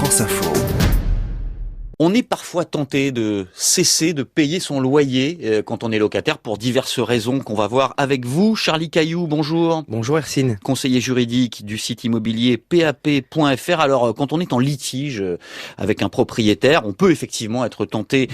France Info. On est parfois tenté de cesser de payer son loyer quand on est locataire pour diverses raisons qu'on va voir avec vous. Charlie Cailloux, bonjour. Bonjour Hercine. Conseiller juridique du site immobilier pap.fr. Alors, quand on est en litige avec un propriétaire, on peut effectivement être tenté,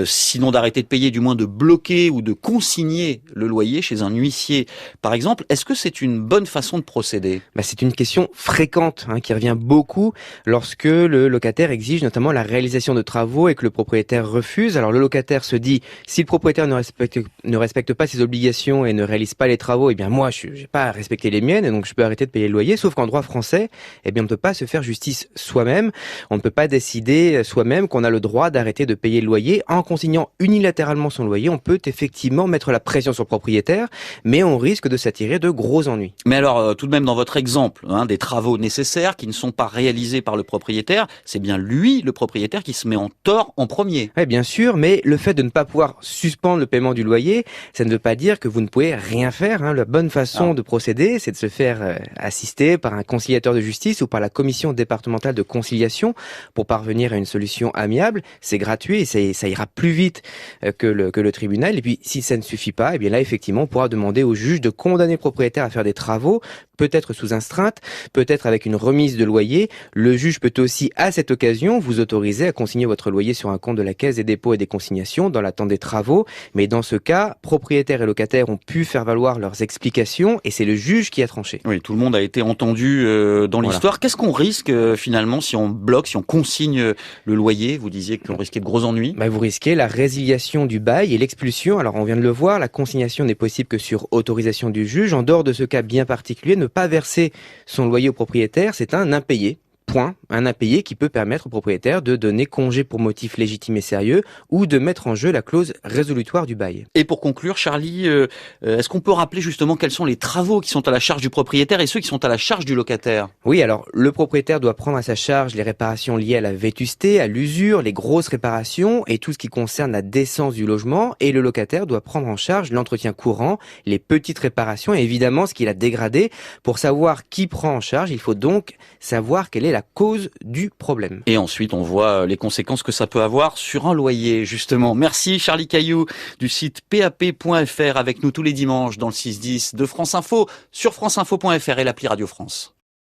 sinon d'arrêter de payer, du moins de bloquer ou de consigner le loyer chez un huissier, par exemple. Est-ce que c'est une bonne façon de procéder ? C'est une question fréquente qui revient beaucoup lorsque le locataire exige notamment la réalisation de travaux et que le propriétaire refuse. Alors le locataire se dit, si le propriétaire ne respecte pas ses obligations et ne réalise pas les travaux, eh bien moi je n'ai pas à respecter les miennes et donc je peux arrêter de payer le loyer. Sauf qu'en droit français, on ne peut pas se faire justice soi-même. On ne peut pas décider soi-même qu'on a le droit d'arrêter de payer le loyer. En consignant unilatéralement son loyer, on peut effectivement mettre la pression sur le propriétaire, mais on risque de s'attirer de gros ennuis. Mais alors, tout de même, dans votre exemple, des travaux nécessaires qui ne sont pas réalisés par le propriétaire, c'est bien lui, le propriétaire, qui se met en tort en premier. Oui, bien sûr, mais le fait de ne pas pouvoir suspendre le paiement du loyer, ça ne veut pas dire que vous ne pouvez rien faire. La bonne façon de procéder, c'est de se faire assister par un conciliateur de justice ou par la commission départementale de conciliation pour parvenir à une solution amiable. C'est gratuit et ça ira plus vite que le tribunal. Et puis, si ça ne suffit pas, eh bien là, effectivement, on pourra demander au juge de condamner le propriétaire à faire des travaux, peut-être sous astreinte, peut-être avec une remise de loyer. Le juge peut aussi, à cette occasion, vous autoriser à consigner votre loyer sur un compte de la Caisse des dépôts et des consignations dans l'attente des travaux. Mais dans ce cas, propriétaires et locataires ont pu faire valoir leurs explications et c'est le juge qui a tranché. Oui, tout le monde a été entendu dans l'histoire. Voilà. Qu'est-ce qu'on risque finalement si on bloque, si on consigne le loyer ? Vous disiez qu'on risquait de gros ennuis. Vous risquez la résiliation du bail et l'expulsion. Alors on vient de le voir, la consignation n'est possible que sur autorisation du juge. En dehors de ce cas bien particulier, ne pas verser son loyer au propriétaire, c'est un impayé. Un impayé qui peut permettre au propriétaire de donner congé pour motif légitime et sérieux ou de mettre en jeu la clause résolutoire du bail. Et pour conclure, Charlie, est-ce qu'on peut rappeler justement quels sont les travaux qui sont à la charge du propriétaire et ceux qui sont à la charge du locataire ? Oui, alors le propriétaire doit prendre à sa charge les réparations liées à la vétusté, à l'usure, les grosses réparations et tout ce qui concerne la décence du logement, et le locataire doit prendre en charge l'entretien courant, les petites réparations et évidemment ce qu'il a dégradé. Pour savoir qui prend en charge, il faut donc savoir quelle est la cause du problème. Et ensuite, on voit les conséquences que ça peut avoir sur un loyer, justement. Merci Charlie Cailloux du site pap.fr avec nous tous les dimanches dans le 6-10 de France Info, sur franceinfo.fr et l'appli Radio France.